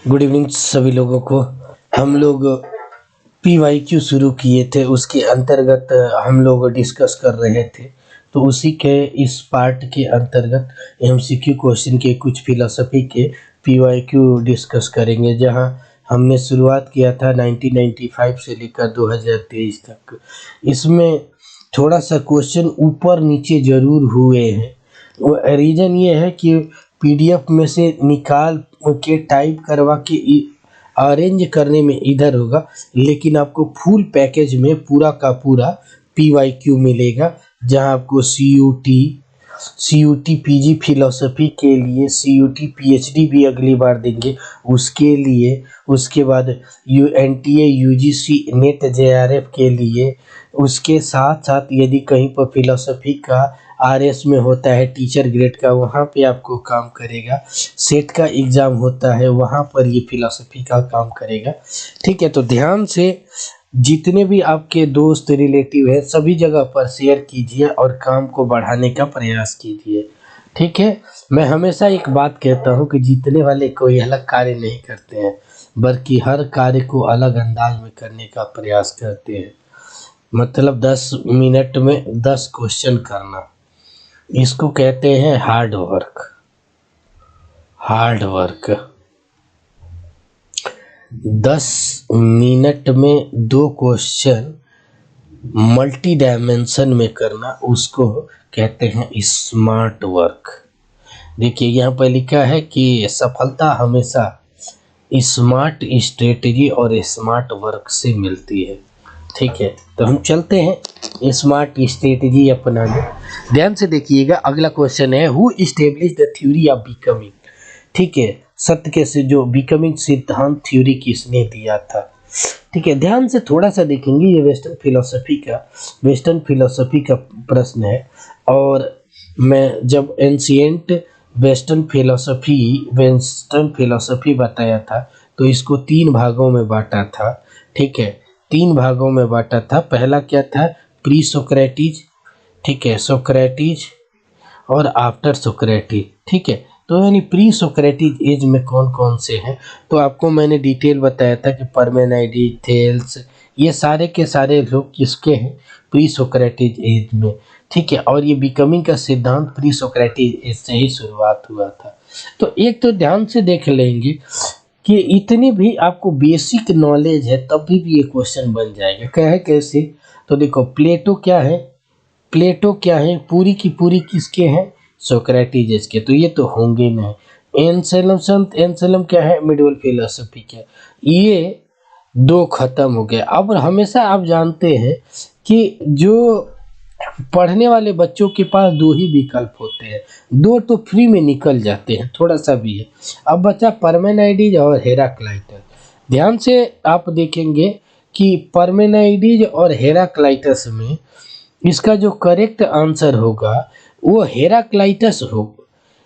Good evening सभी लोगों को। हम लोग PYQ शुरू किए थे, उसके अंतर्गत हम लोग डिस्कस कर रहे थे। तो उसी के इस पार्ट के अंतर्गत MCQ क्वेश्चन के कुछ फिलॉसफी के PYQ डिस्कस करेंगे, जहां हमने शुरुआत किया था 1995 से लेकर 2023 तक। इसमें थोड़ा सा क्वेश्चन ऊपर नीचे जरूर हुए हैं। रीज़न ये है कि PDF में से निकाल के टाइप करवा के अरेंज करने में इधर होगा, लेकिन आपको फुल पैकेज में पूरा का पूरा PYQ मिलेगा, जहां आपको CUT PG फिलॉसफी के लिए, CUT PhD भी अगली बार देंगे उसके लिए, उसके बाद NTA UGC नेट JRF के लिए, उसके साथ साथ यदि कहीं पर फिलॉसफी का RS में होता है टीचर ग्रेड का, वहाँ पे आपको काम करेगा। सेट का एग्ज़ाम होता है, वहाँ पर ये फिलॉसफी का काम करेगा। ठीक है, तो ध्यान से जितने भी आपके दोस्त रिलेटिव हैं सभी जगह पर शेयर कीजिए और काम को बढ़ाने का प्रयास कीजिए। ठीक है, मैं हमेशा एक बात कहता हूँ कि जीतने वाले कोई अलग कार्य नहीं करते हैं, बल्कि हर कार्य को अलग अंदाज में करने का प्रयास करते हैं। मतलब 10 मिनट में 10 क्वेश्चन करना, इसको कहते हैं hard work. Hard work 10 minute में 2 क्वेश्चन मल्टी डायमेंशन में करना, उसको कहते हैं स्मार्ट वर्क। देखिए यहाँ पर लिखा है कि सफलता हमेशा स्मार्ट स्ट्रेटजी और स्मार्ट वर्क से मिलती है। ठीक है, तो हम चलते हैं स्मार्ट स्ट्रेटजी अपनाने। ध्यान से देखिएगा, अगला क्वेश्चन है who establish the theory of becoming. ठीक है, सत्य के से जो बिकमिंग सिद्धांत थ्योरी किसने दिया था। ठीक है, ध्यान से थोड़ा सा देखेंगे, ये वेस्टर्न फिलोसफी का प्रश्न है। और मैं जब एंशिएंट वेस्टर्न फिलोसफी बताया था तो इसको 3 भागों में बांटा था। ठीक है, 3 भागों में बांटा था। पहला क्या था, प्री सोक्रेटिस, ठीक है, सोक्रेटिस और आफ्टर सोक्रेटिस। ठीक है, तो यानी प्री सोक्रेटिस एज में कौन कौन से हैं, तो आपको मैंने डिटेल बताया था कि पार्मेनाइडिस, थेल्स, ये सारे के सारे लोग किसके हैं, प्री सोक्रेटिस एज में। ठीक है, और ये बिकमिंग का सिद्धांत प्री सोक्रेटिस एज से ही शुरुआत हुआ था। तो एक तो ध्यान से देख लेंगे कि इतनी भी आपको बेसिक नॉलेज है तब भी ये क्वेश्चन बन जाएगा। क्या है, कैसे, तो देखो प्लेटो क्या है, पूरी की पूरी किसके हैं, सोक्रेटिस के, तो ये तो होंगे नहीं। एंसेलम क्या है, मिडिवल फिलोसफी के, ये 2 खत्म हो गए। अब हमेशा आप जानते हैं कि जो पढ़ने वाले बच्चों के पास 2 ही विकल्प होते हैं, 2 तो फ्री में निकल जाते हैं, थोड़ा सा भी है। अब बचा पार्मेनाइडिस और हेराक्लाइटस। ध्यान से आप देखेंगे कि पार्मेनाइडिस और हेराक्लाइटस में इसका जो करेक्ट आंसर होगा वो हेराक्लाइटस होगा।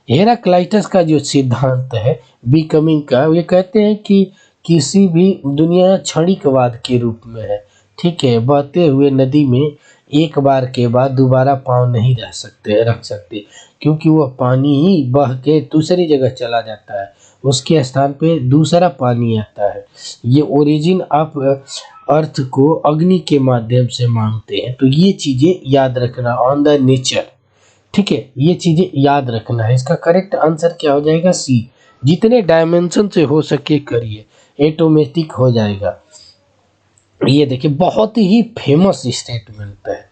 हेराक्लाइटस का जो सिद्धांत है बिकमिंग का, ये कहते हैं कि किसी भी दुनिया क्षणिकवाद के रूप में है। ठीक है, बहते हुए नदी में एक बार के बाद दोबारा पाँव नहीं रख सकते, क्योंकि वह पानी ही बह के दूसरी जगह चला जाता है, उसके स्थान पे दूसरा पानी आता है। ये ओरिजिन ऑफ अर्थ को अग्नि के माध्यम से मांगते हैं। तो ये चीज़ें याद रखना, ऑन द नेचर। ठीक है, ये चीज़ें याद रखना है। इसका करेक्ट आंसर क्या हो जाएगा, सी। जितने डायमेंशन से हो सके करिए, ऑटोमेटिक हो जाएगा। ये देखिए बहुत ही फेमस स्टेटमेंट है,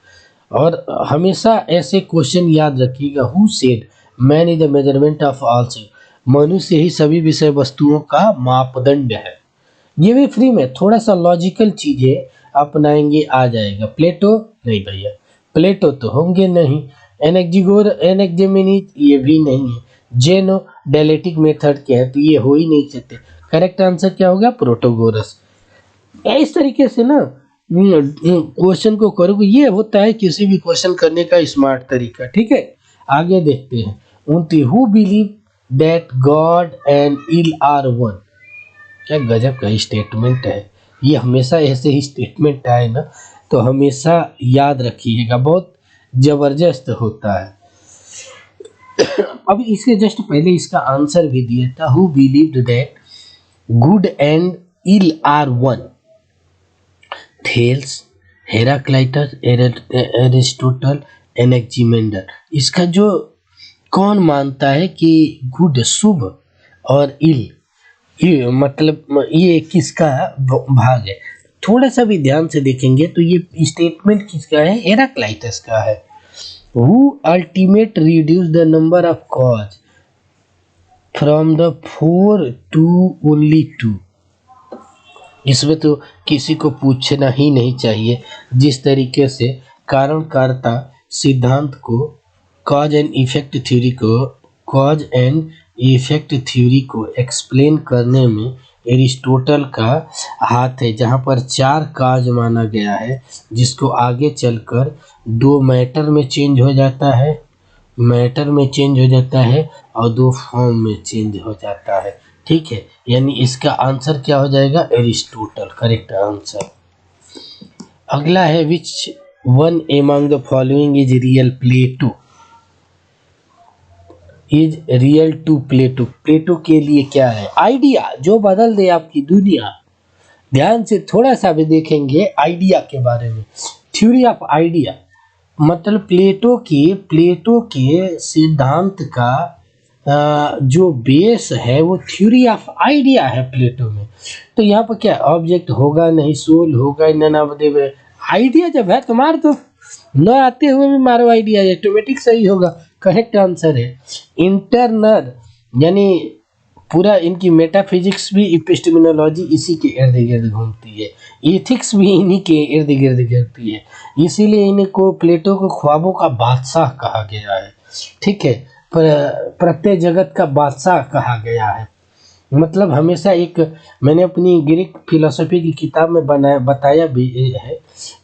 और हमेशा ऐसे क्वेश्चन याद रखिएगा। Who said man is the measurement of all things, मनुष्य ही सभी विषय वस्तुओं का मापदंड है। ये भी फ्री में थोड़ा सा लॉजिकल चीजें अपनाएंगे आ जाएगा। प्लेटो नहीं भैया, प्लेटो तो होंगे नहीं। एनेक्जेमिनीज ये भी नहीं है। जेनो डायलेक्टिक मेथड के हैं, तो ये हो ही नहीं सकते। करेक्ट आंसर क्या होगा, प्रोटोगोरस। इस तरीके से ना क्वेश्चन को करोगे, ये होता है किसी भी क्वेश्चन करने का स्मार्ट तरीका। ठीक है, आगे देखते हैं। Who believe that God and ill are one. क्या गजब का स्टेटमेंट है ये। हमेशा ऐसे ही स्टेटमेंट आए ना तो हमेशा याद रखिएगा, बहुत जबरदस्त होता है। अभी इसके जस्ट पहले इसका आंसर भी दिया था, who believed that good and ill are one, Thales, Heraclitus, Aristotle, Anaximander. इसका जो कौन मानता है कि गुड शुभ और इल ये मतलब ये किसका भाग है, थोड़ा सा भी ध्यान से देखेंगे तो ये स्टेटमेंट किसका है, हेराक्लाइटस का है। Who ultimate reduce the number of cause from the 4 to only 2। इसमें तो किसी को पूछना ही नहीं चाहिए। जिस तरीके से कारणकारिता सिद्धांत को, कॉज एंड इफेक्ट थ्योरी को एक्सप्लेन करने में एरिस्टोटल का हाथ है, जहाँ पर 4 काज माना गया है, जिसको आगे चलकर 2 मैटर में चेंज हो जाता है और 2 फॉर्म में चेंज हो जाता है। ठीक है, यानी इसका आंसर क्या हो जाएगा, एरिस्टोटल करेक्ट आंसर। अगला है which one among the following is real Plato. Plato के लिए क्या है, आइडिया जो बदल दे आपकी दुनिया। ध्यान से थोड़ा सा भी देखेंगे आइडिया के बारे में, थ्योरी ऑफ आइडिया मतलब प्लेटो के सिद्धांत का जो बेस है वो थ्योरी ऑफ आइडिया है प्लेटो में। तो यहाँ पर क्या ऑब्जेक्ट होगा नहीं, सोल होगा ननावदेव, आइडिया जब है तुम्हारे तो न आते हुए भी मारो आइडिया, ऑटोमेटिक सही होगा, करेक्ट आंसर है। इंटरनल यानी पूरा इनकी मेटाफिजिक्स भी एपिस्टेमोलॉजी इसी के इर्द गिर्द घूमती है, एथिक्स भी इन्हीं के इर्द गिर्द घूमती है, इसीलिए इनको प्लेटो को ख्वाबों का बादशाह कहा गया है। ठीक है, प्रत्येक जगत का बादशाह कहा गया है। मतलब हमेशा एक, मैंने अपनी ग्रीक फिलोसफी की किताब में बताया भी है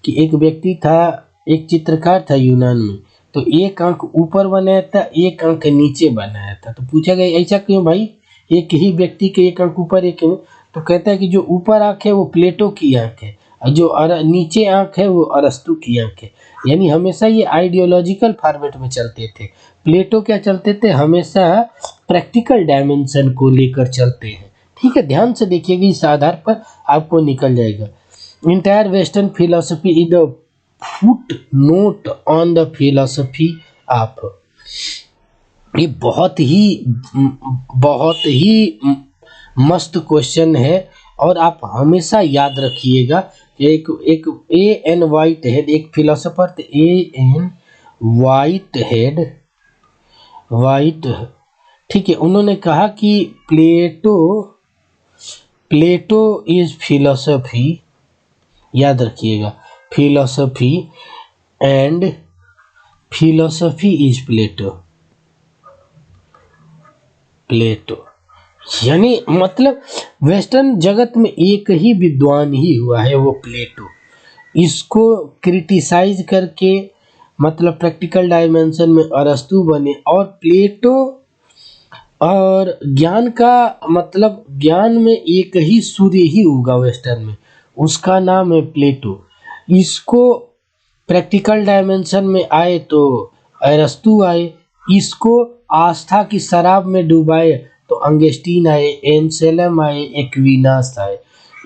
कि एक व्यक्ति था, एक चित्रकार था यूनान में, तो एक आंख ऊपर बनाया था, एक आंख नीचे बनाया था। तो पूछा गया ऐसा क्यों भाई, एक ही व्यक्ति के एक आंख ऊपर एक, तो कहता है कि जो ऊपर आंख है वो प्लेटो की आंख है और जो नीचे आंख है वो अरस्तु की आंख है। यानी हमेशा ये आइडियोलॉजिकल फॉर्मेट में चलते थे। प्लेटो क्या चलते थे, हमेशा प्रैक्टिकल डायमेंशन को लेकर चलते हैं। ठीक है, ध्यान से देखिएगा, इस आधार पर आपको निकल जाएगा। Entire western philosophy is the foot note on the philosophy of. ये बहुत ही मस्त क्वेश्चन है और आप हमेशा याद रखिएगा। एक ए एन वाइट हेड, एक फिलोसोफर थे ए एन वाइट, ठीक है, उन्होंने कहा कि प्लेटो इज फिलोसफी, याद रखिएगा, फिलोसफी एंड फिलोसफी इज प्लेटो। यानी मतलब वेस्टर्न जगत में एक ही विद्वान ही हुआ है, वो प्लेटो। इसको क्रिटिसाइज करके मतलब प्रैक्टिकल डायमेंशन में अरस्तु बने, और प्लेटो और ज्ञान का मतलब ज्ञान में एक ही सूर्य ही उगा वेस्टर्न में, उसका नाम है प्लेटो। इसको प्रैक्टिकल डायमेंशन में आए तो अरस्तु आए, इसको आस्था की शराब में डुबाए तो अंगस्टीन आए, एंसेलम आए, एक्विनास आए।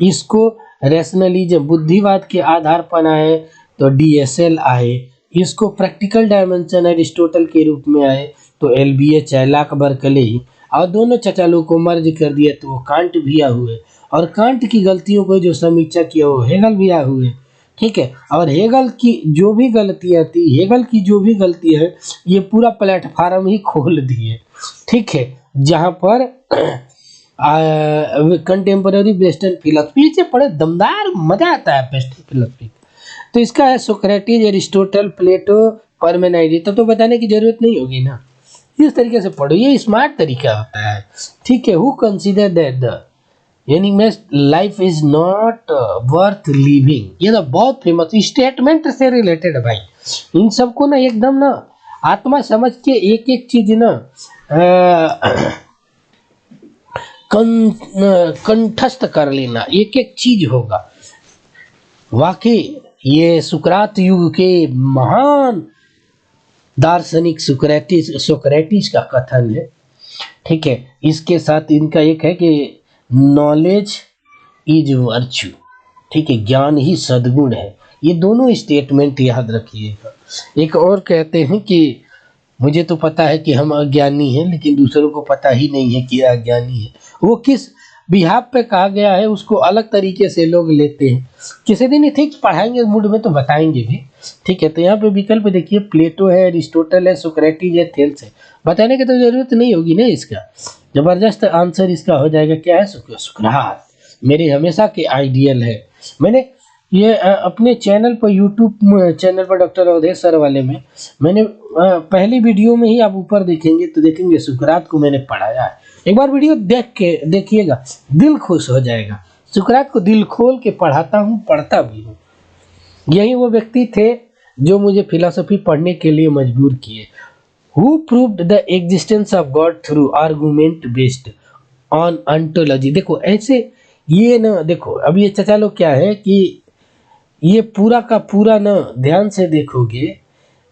इसको रैशनलिज्म बुद्धिवाद के आधार पर आए तो डीएसएल आए। इसको प्रैक्टिकल डायमेंशन एरिस्टोटल के रूप में आए तो एलबीएच आए, लाक बर्कले ही, और दोनों चचालों को मर्ज कर दिया तो वो कांट भी आ हुए, और कांट की गलतियों को जो समीक्षा किया वो हेगल भी आ हुए। ठीक है, और हेगल की जो भी गलतियां थी, हेगल की जो भी गलतियां है, ये पूरा प्लेटफार्म ही खोल दिए। ठीक है, जहाँ पर कंटेम्पररी वेस्टर्न फिलोसफी से बड़े दमदार मजा आता है वेस्टर्न फिलोसफी। तो इसका है सोक्रेटिस, एरिस्टोटल, प्लेटो, पार्मेनाइडिस। तो बताने की जरूरत नहीं होगी ना, इस तरीके से पढ़ो, ये स्मार्ट तरीका होता है। ठीक है, हु कंसीडर दैट द यानी मैं life is not worth living, ये तो बहुत फेमस स्टेटमेंट से रिलेटेड है भाई। इन सबको ना एकदम ना आत्मा समझ के एक एक चीज ना कंठस्थ कर लेना, एक एक चीज होगा। वाकई ये सुकरात युग के महान दार्शनिक सोक्रेटिस का कथन है। ठीक है, इसके साथ इनका एक है कि नॉलेज इज वर्च्यू, ठीक है, ज्ञान ही सद्गुण है। ये दोनों स्टेटमेंट याद रखिएगा। एक और कहते हैं कि मुझे तो पता है कि हम अज्ञानी हैं, लेकिन दूसरों को पता ही नहीं है कि अज्ञानी है। वो किस बिहाफ पे कहा गया है उसको अलग तरीके से लोग लेते हैं। किसी दिन ठीक पढ़ाएंगे मूड में तो बताएंगे भी, ठीक है। तो यहाँ पे विकल्प देखिए, प्लेटो है, एरिस्टोटल है, सोक्रेटिस है, थेल्स है। बताने की तो जरूरत नहीं होगी ना, इसका जबरदस्त आंसर इसका हो जाएगा क्या है, सुकरात। मेरे हमेशा के आइडियल है। मैंने ये अपने चैनल पर, यूट्यूब चैनल पर डॉक्टर अवधेश सर वाले में मैंने पहली वीडियो में ही आप ऊपर देखेंगे तो देखेंगे सुकरात को मैंने पढ़ाया है। एक बार वीडियो देख के देखिएगा, दिल खुश हो जाएगा। सुकरात को दिल खोल के पढ़ाता हूँ, पढ़ता भी हूँ। यही वो व्यक्ति थे जो मुझे फिलॉसफी पढ़ने के लिए मजबूर किए। Who proved the existence of God through argument based on ontology। देखो ऐसे ये ना, देखो अब ये चचा लोग क्या है कि ये पूरा का पूरा ना ध्यान से देखोगे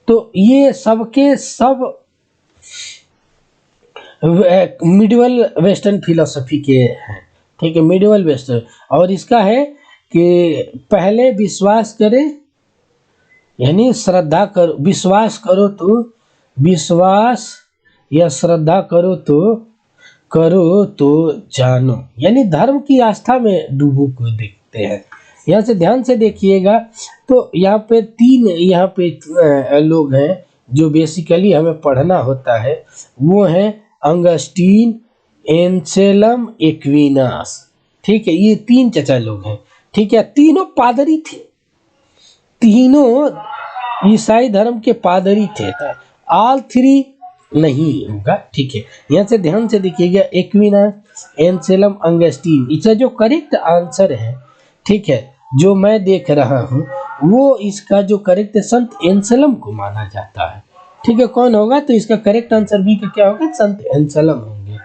तो ये सबके सब मिडिवल वेस्टर्न फिलोसफी के हैं, ठीक है, मिडिवल वेस्टर्न। और इसका है कि पहले विश्वास करे, यानी श्रद्धा करो, विश्वास करो तो विश्वास या श्रद्धा करो तो जानो, यानी धर्म की आस्था में डूबो को देखते हैं। यहाँ से ध्यान से देखिएगा तो यहाँ पे तीन यहाँ पे लोग हैं जो बेसिकली हमें पढ़ना होता है। वो हैं अंगस्टीन, एंसेलम, एक्विनास, ठीक है। ये तीन चचा लोग हैं, ठीक है। तीनों पादरी थे, तीनों ईसाई धर्म के पादरी थे। ऑल थ्री नहीं होगा, ठीक है। यहाँ से ध्यान से देखिएगा, एक्विनास, एंसेलम, अंगस्टीन। इसका जो करेक्ट आंसर है, ठीक है, जो मैं देख रहा हूँ वो इसका जो करेक्ट संत एंसेलम को माना जाता है, ठीक है। कौन होगा तो इसका करेक्ट आंसर बी का क्या होगा, संत एंसेलम होंगे।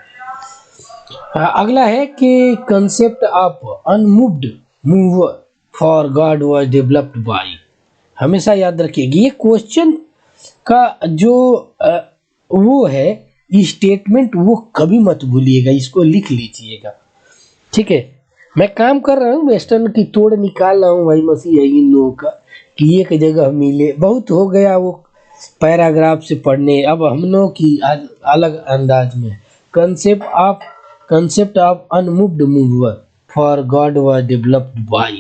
अगला है कि concept of unmoved mover for God was developed by. हमेशा याद रखिएगा ये क्वेश्चन का जो वो है स्टेटमेंट, वो कभी मत भूलिएगा, इसको लिख लीजिएगा, ठीक है। मैं काम कर रहा हूँ, वेस्टर्न की तोड़ निकाल रहा हूँ भाई, मसीह है इन लोगों का कि एक जगह मिले। बहुत हो गया वो पैराग्राफ से पढ़ने, अब हम लोग की अलग अंदाज में। Concept of unmoved mover for God was developed by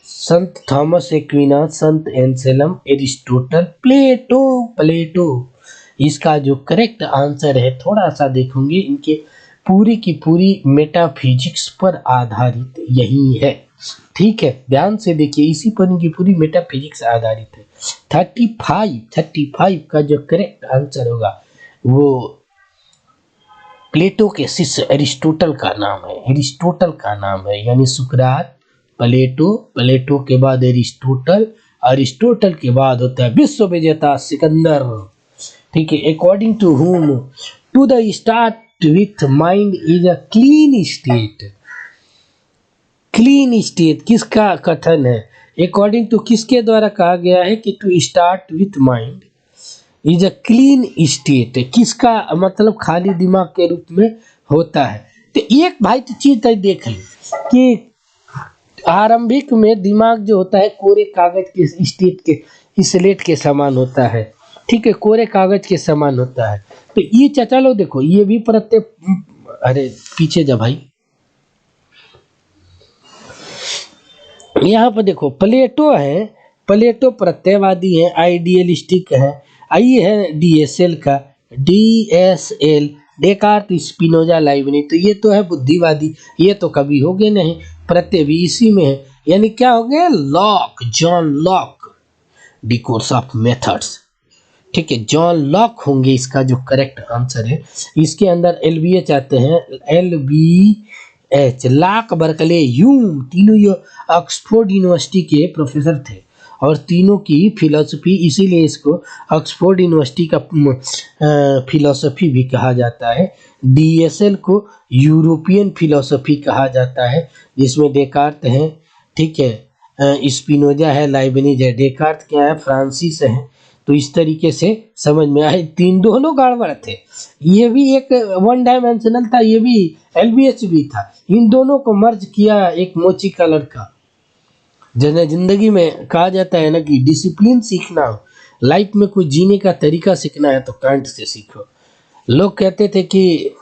संत थॉमस एक्विनास, संत एंसेलम, एरिस्टोटल, प्लेटो। इसका जो करेक्ट आंसर है, थोड़ा सा देखोगे, इनके पूरी की पूरी मेटाफिजिक्स पर आधारित यही है, ठीक है। ध्यान से देखिए, इसी पर इनकी पूरी मेटाफिजिक्स आधारित है। 35 का जो करेक्ट आंसर होगा वो प्लेटो के शिष्य एरिस्टोटल का नाम है, यानी सुकरात, प्लेटो के बाद एरिस्टोटल के बाद होता है विश्व विजेता सिकंदर, ठीक है। According to Hume to the start with mind is a clean state. किसका कथन है, अकॉर्डिंग टू किसके द्वारा कहा गया है कि to start with mind is a clean state. किसका मतलब खाली दिमाग के रूप में होता है। तो एक भाई तो चीज देख ले कि आरंभिक में दिमाग जो होता है कोरे कागज के स्लेट के समान होता है, ठीक है, कोरे कागज के समान होता है। तो ये चचा लो देखो, ये भी प्रत्यय, अरे पीछे जा भाई, यहाँ पर देखो प्लेटो है, प्लेटो प्रत्ययवादी है, आइडियलिस्टिक है। आई है डीएसएल का, डीएसएल डेकार्त, स्पिनोजा, लाइबनिज। तो ये तो है बुद्धिवादी, ये तो कभी हो गए नहीं, प्रत्यय भी इसी में है, यानी क्या हो गया, lock, John Locke, D course of methods, ठीक है, जॉन लॉक होंगे इसका जो करेक्ट आंसर है। इसके अंदर एलबीएच आते हैं, एलबीएच, लॉक, बर्कले, ह्यूम, तीनों ये ऑक्सफोर्ड यूनिवर्सिटी के प्रोफेसर थे और तीनों की फिलॉसफी, इसीलिए इसको ऑक्सफोर्ड यूनिवर्सिटी का फिलॉसफी भी कहा जाता है। डीएसएल को यूरोपियन फिलॉसफी कहा जाता है, जिसमें डेकार्त है, ठीक है, स्पिनोजा है, लाइबनिज है। डेकार्त क्या है, फ्रांसिस है, तो इस तरीके से समझ में आए, तीन दोनों गड़बड़ थे। ये भी एक वन डायमेंशनल था, ये भी एलबीएच भी था, इन दोनों को मर्ज किया एक मोची का लड़का। जिन्हें जिंदगी में कहा जाता है ना कि डिसिप्लिन सीखना हो, लाइफ में कोई जीने का तरीका सीखना है तो कांट से सीखो। लोग कहते थे कि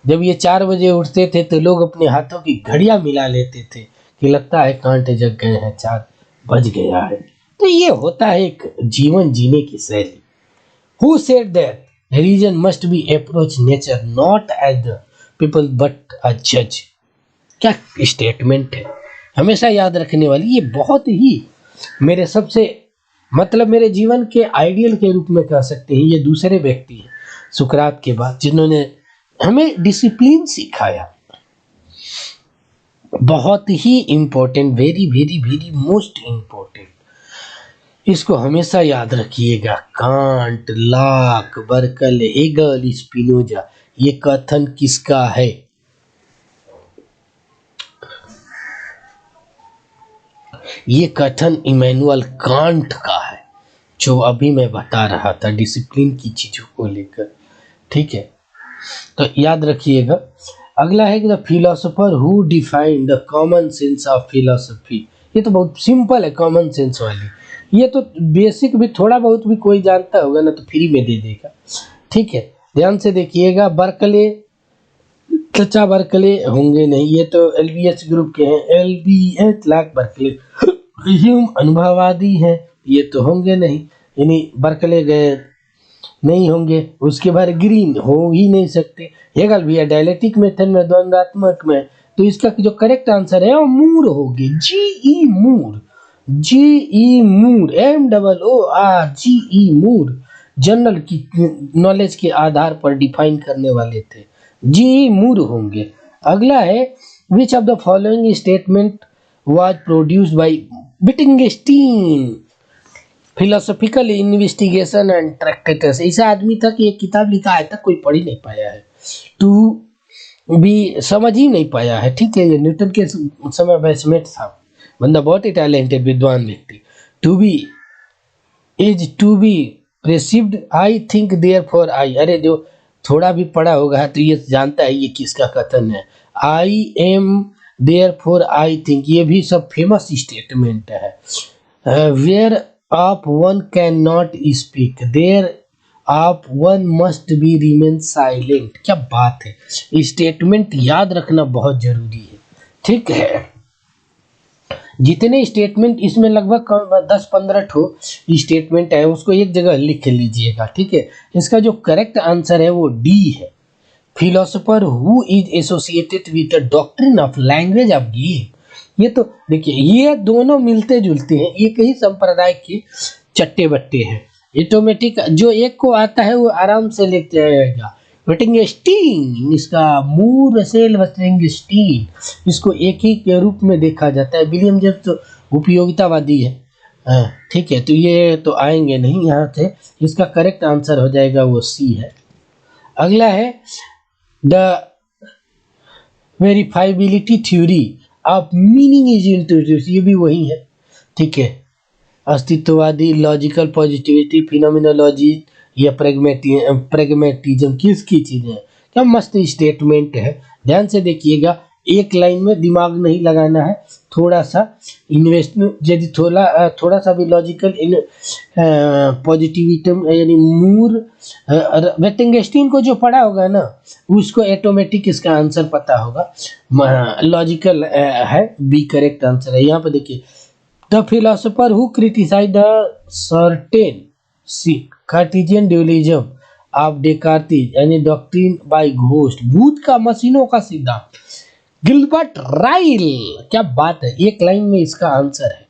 जब ये 4 बजे उठते थे तो लोग अपने हाथों की घड़ियां मिला लेते थे कि लगता है कांट जग गए हैं, 4 बज गया है। तो ये होता है एक जीवन जीने की शैली। Who said that religion must be approach nature not as the people but a जज। क्या स्टेटमेंट है, हमेशा याद रखने वाली। ये बहुत ही मेरे सबसे मतलब मेरे जीवन के आइडियल के रूप में कह सकते हैं। ये दूसरे व्यक्ति हैं सुकरात के बाद जिन्होंने हमें डिसिप्लिन सिखाया। बहुत ही important, very very very most important, इसको हमेशा याद रखिएगा। Kant, Locke, Berkeley, Hegel, Spinoza, ये कथन किसका है? ये कथन इमैनुअल कांट का है, जो अभी मैं बता रहा था डिसिप्लिन की चीजों को लेकर। ठीक है, तो याद रखिएगा। अगला है कि the philosopher who define the common sense of philosophy. ये तो बहुत सिंपल है, कॉमन सेंस वाली। ये तो बेसिक भी थोड़ा बहुत भी कोई जानता होगा ना तो फ्री में दे देगा। ठीक है, ध्यान से देखिएगा। बर्कले, चचा बर्कले होंगे नहीं, ये तो एलबीएच ग्रुप के हैं। एलबीएच लाक बर्कले। ह्यूम अनुभववादी हैं, ये तो होंगे नहीं, यानी बर्कले गए नहीं होंगे। उसके बाद ग्रीन हो ही नहीं सकते। हेगल भी है डायलेक्टिक मेथड में, द्वंद्वात्मक में। तो इसका जो करेक्ट आंसर है वो मूर होगी, जी मूर। जी मूर, MOOR मूर जनरल की नॉलेज के आधार पर डिफाइन करने वाले थे, जी मूर होंगे। अगला है which of the following statement was produced by Wittgenstein philosophical investigation and Tractatus. ऐसा आदमी था कि एक किताब लिखा है तक कोई पढ़ ही नहीं पाया है, टू भी समझ ही नहीं पाया है। ठीक है, ये न्यूटन के समय बैचमेट था, बंदा बहुत ही टैलेंटेड विद्वान व्यक्ति। To be is to be received, I think therefore I. अरे जो थोड़ा भी पढ़ा होगा तो ये जानता है ये किसका कथन है। I am therefore I think, ये भी सब फेमस स्टेटमेंट है। Where of one can not speak, there of one must be remain silent. क्या बात है, स्टेटमेंट याद रखना बहुत जरूरी है। ठीक है, जितने स्टेटमेंट इसमें लगभग 10-15 ठो स्टेटमेंट है, उसको एक जगह लिख लीजिएगा। ठीक है, इसका जो करेक्ट आंसर है वो डी है। Philosopher who is associated with the doctrine of language of game. ये तो देखिए, ये दोनों मिलते जुलते हैं, एक ही संप्रदाय के चट्टे बट्टे हैं। ऑटोमेटिक जो एक को आता है वो आराम से लेते जाएगा। विटिंगस्टीन, इसका मूर सेल विटिंगस्टीन, इसको एक ही के रूप में देखा जाता है। विलियम जेम्स तो उपयोगितावादी है। ठीक है, तो ये तो आएंगे नहीं यहाँ से। इसका करेक्ट आंसर हो जाएगा वो सी है। अगला है the verifiability theory of meaning is introduce, ये भी वही है। ठीक है, अस्तित्ववादी, लॉजिकल पॉजिटिविटी, फिनोमिनोलॉजी या प्रेगमेटिज्म, किसकी चीजें हैं। क्या मस्त स्टेटमेंट है, ध्यान से देखिएगा। एक लाइन में दिमाग नहीं लगाना है, थोड़ा सा इन्वेस्टमेंट, यदि थोड़ा सा भी लॉजिकल पॉजिटिविज्म यानी मूर विटिंगस्टीन को जो पढ़ा होगा ना उसको ऑटोमेटिक इसका आंसर पता होगा। लॉजिकल है, बी करेक्ट आंसर है। यहाँ पे देखिए, the philosopher who criticise the certain Cartesian dualism of Descartes यानी डॉक्ट्रिन बाय घोस्ट, भूत का मशीनों का सिद्धांत, गिलबर्ट राइल। क्या बात है, एक लाइन में इसका आंसर है।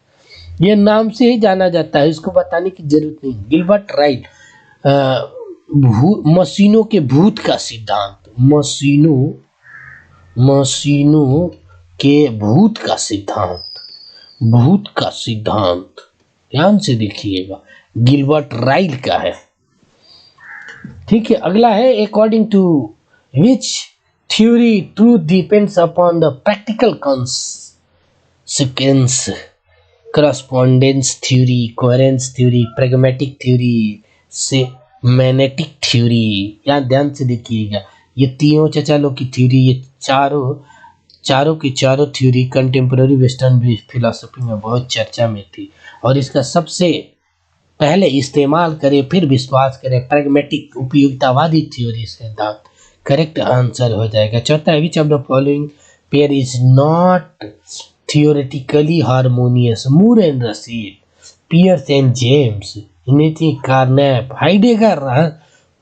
ये नाम से ही जाना जाता है, इसको बताने की जरूरत नहीं। गिलबर्ट राइल, मशीनों के भूत का सिद्धांत, मशीनों के भूत का सिद्धांत, भूत का सिद्धांत, ध्यान से देखिएगा, गिलबर्ट राइल का है। ठीक है, अगला है according to which theory truth depends upon the practical consequence, correspondence theory, coherence theory, pragmatic theory, semantic theory, यहाँ ध्यान से देखिएगा, ये तीनों चचा लोग की थ्योरी, ये चारों की चारों थ्योरी कंटेम्प्रेरी वेस्टर्न फिलोसफी में बहुत चर्चा में थी, और इसका सबसे पहले इस्तेमाल करें फिर विश्वास करें प्रैग्मेटिक उपयोगितावादी थ्योरी सिद्धांत करेक्ट आंसर हो जाएगा। चौथा है which of the following pair is not theoretically harmonious, Moore and Russell, Peirce and James, इनेथी Carnap, Heidegger,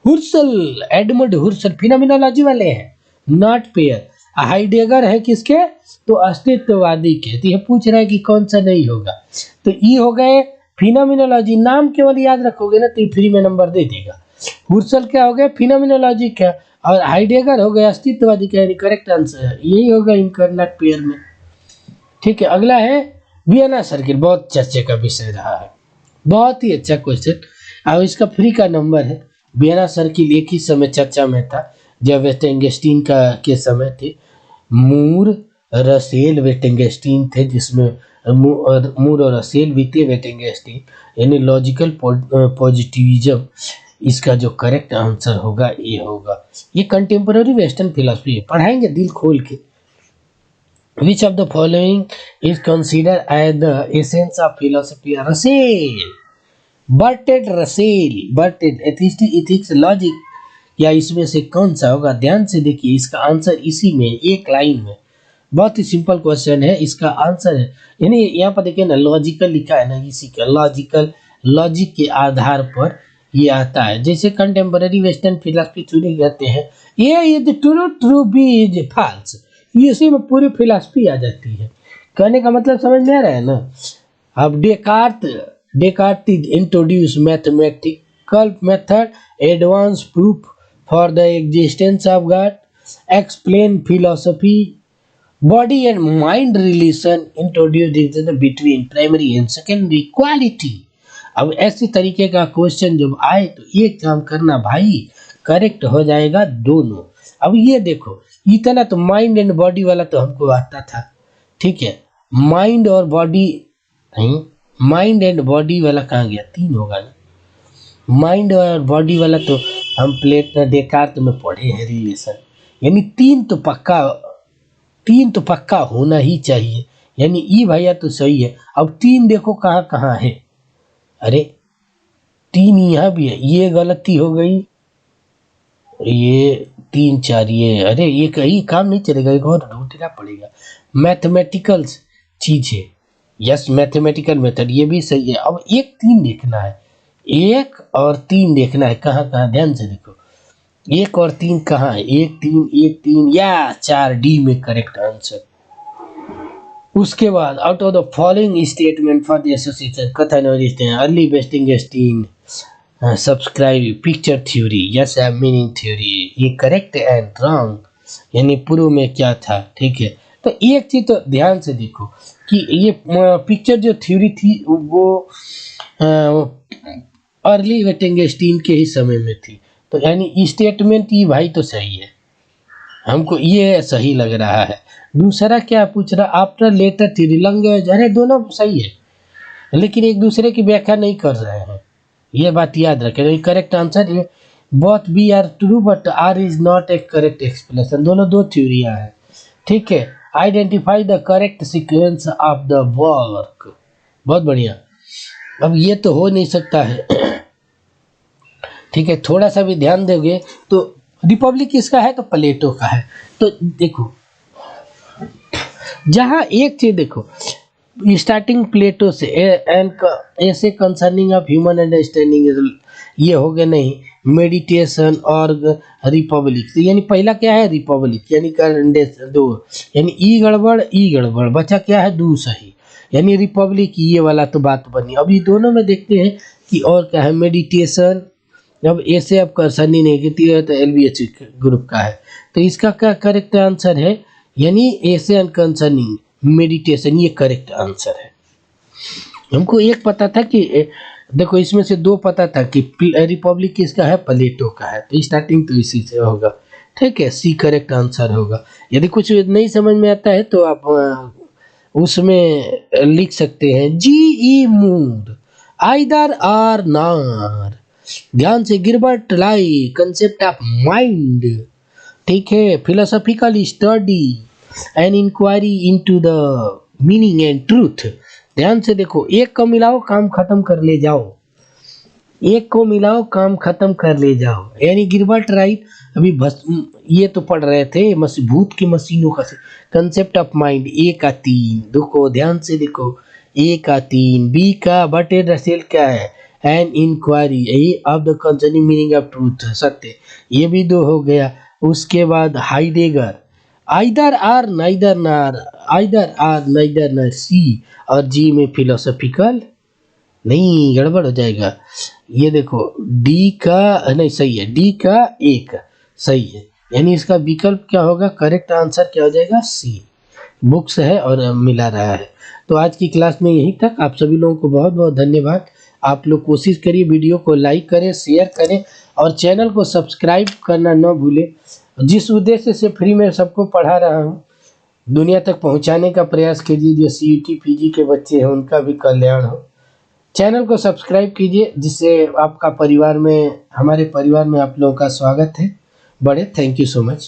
Husserl, Edmund Husserl phenomenology वाले हैं, नॉट पेयर। हाइडेगर है किसके, तो अस्तित्ववादी के, तो ये पूछ रहा है कि कौन सा नहीं होगा, तो ये हो गए फिनोमिनोलॉजी, नाम केवल याद रखोगे ना तो ये फ्री में नंबर दे देगा। हुर्सल क्या हो गया, फिनोमिनोलॉजी का, और हाइडेगर हो गया अस्तित्ववादी का, यानी करेक्ट आंसर यही होगा इनकॉर्डिनेट पेयर में। ठीक है, अगला है वियना सर्किल, बहुत चर्चे का विषय रहा है, बहुत ही अच्छा क्वेश्चन, और इसका फ्री का नंबर है। वियना सर्किल एक ही समय चर्चा में था जब वेस्टिंगस्टीन का के समय थे, मूर, रसेल, वेस्टिंगस्टीन थे, जिसमें मूर और रसेल भी थे, वेस्टिंगस्टीन, यानी लॉजिकल पॉजिटिविज्म, इसका जो करेक्ट आंसर होगा ये होगा। ये कंटेम्प्रेरी वेस्टर्न फिलोसफी है, पढ़ाएंगे दिल खोल के। Which of the following is consider as the essence of philosophy, Russell, Bertrand Russell, Bertrand ethics logic, या इसमें से कौन सा होगा, ध्यान से देखिए, इसका आंसर इसी में एक लाइन में, बहुत ही सिंपल क्वेश्चन है, इसका आंसर है, यानी यहाँ पर देखिए ना लॉजिकल लिखा है ना, इसी का लॉजिक के आधार पर ये आता है। जैसे कंटेम्पररी वेस्टर्न फिलोसफी थ्योरी कहते हैं A is true, true B is false, इसी में पूरी फिलोसफी आ जाती है। कहने का मतलब समझ में आ रहा है ना। अब Descartes introduce mathematical method, advance proof for the existence of God, explain philosophy, body and mind relation introduced between primary and secondary quality. अब ऐसे तरीके का क्वेश्चन जब आए तो एक काम करना भाई, करेक्ट हो जाएगा दोनों। अब ये देखो, इतना तो माइंड एंड बॉडी वाला तो हमको आता था, ठीक है, माइंड और बॉडी नहीं, माइंड एंड बॉडी वाला कहाँ गया, तीन होगा ना, माइंड और बॉडी वाला तो हम डेकार्ट में पढ़े हैं रिलेशन, यानी तीन तो पक्का होना ही चाहिए, यानी ई भैया तो सही है। अब तीन देखो कहाँ कहाँ है, अरे तीन यहाँ भी है, ये गलती हो गई, ये 3 4 ये, अरे ये कहीं काम नहीं चलेगा, एक और ढूंढना पड़ेगा। मैथमेटिकल चीज है, यस मैथमेटिकल मेथड, ये भी सही है। अब एक 3 देखना है, 1 और 3 देखना है, कहाँ कहाँ, ध्यान से देखो 1 और 3 कहाँ है, 1 3 या 4 डी में करेक्ट आंसर। उसके बाद out of the following statement for the association, कथन और early Wittgenstein subscribe picture theory, yes meaning theory, ये करेक्ट एंड रॉन्ग, यानी पूर्व में क्या था, ठीक है। तो एक चीज तो ध्यान से देखो कि ये पिक्चर जो थ्योरी थी वो अर्ली वेस्टिंगस्टीन के ही समय में थी, तो यानी स्टेटमेंट ये भाई तो सही है, हमको ये सही लग रहा है। दूसरा क्या पूछ रहा, आफ्टर लेटर थ्योरी, लैंग्वेज, अरे दोनों सही है, लेकिन एक दूसरे की व्याख्या नहीं कर रहे हैं, ये बात याद रखें। करेक्ट आंसर है both B R true but R is not a correct explanation, दोनों दो थ्योरियां हैं, ठीक है। Identify the correct sequence of the work, बहुत बढ़िया। अब ये तो हो नहीं सकता है, ठीक है, थोड़ा सा भी ध्यान दोगे तो रिपब्लिक किसका है, तो प्लेटो का है। तो देखो जहां एक चीज देखो, स्टार्टिंग प्लेटो से ऐसे कंसर्निंग ऑफ ह्यूमन अंडरस्टैंडिंग, ये हो गया नहीं, मेडिटेशन और रिपब्लिक, तो यानी पहला क्या है रिपब्लिक, यानी दो, यानी ई गड़बड़ बचा क्या है, दो सही, यानी रिपब्लिक, ये वाला तो बात बनी। अब ये दोनों में देखते हैं कि और क्या है, मेडिटेशन, अब ऐसे अब कंसर्निंग नेगेटिव है तो LBH ग्रुप का है, तो इसका क्या करेक्ट आंसर है, यानी ऐसे अनकंसर्निंग मेडिटेशन, ये करेक्ट आंसर है। हमको एक पता था कि देखो इसमें से दो पता था कि रिपब्लिक किसका है, प्लेटो का है, तो स्टार्टिंग तो इसी से होगा, ठीक है, सी करेक्ट आंसर होगा। यदि कुछ नहीं समझ में आता है तो आप उसमें लिख सकते हैं GE Moore, either are nor, ध्यान से, Gilbert Ryle concept of mind, ठीक है, philosophical study and inquiry into the meaning and truth. ध्यान से देखो, एक को मिलाओ काम खत्म कर ले जाओ, एक को मिलाओ काम खत्म कर ले जाओ, यानी गिरबर्ट राइट अभी बस ये तो पढ़ रहे थे भूत की मशीनों का कंसेप्ट ऑफ माइंड। ए का 3 देखो, ध्यान से देखो, ए का 3, बी का बटेड रसेल क्या है, an inquiry, a of the concerning meaning of truth, सत्य, ये भी 2 हो गया। उसके बाद Heidegger, either R neither nor, either R neither nor, C और जी में फिलोसॉफिकल नहीं, गड़बड़ हो जाएगा। ये देखो डी का नहीं सही है, डी का 1 सही है, यानी इसका विकल्प क्या होगा, करेक्ट आंसर क्या हो जाएगा, सी, बुक्स है और मिला रहा है। तो आज की क्लास में यहीं तक। आप सभी लोगों को बहुत बहुत धन्यवाद। आप लोग कोशिश करिए वीडियो को लाइक करें, शेयर करें और चैनल को सब्सक्राइब करना न भूलें। जिस उद्देश्य से फ्री में सबको पढ़ा रहा हूँ, दुनिया तक पहुँचाने का प्रयास कीजिए, जो CET PG के बच्चे हैं उनका भी कल्याण हो। चैनल को सब्सक्राइब कीजिए, जिससे आपका परिवार में, हमारे परिवार में आप लोगों का स्वागत है। बड़े थैंक यू सो मच।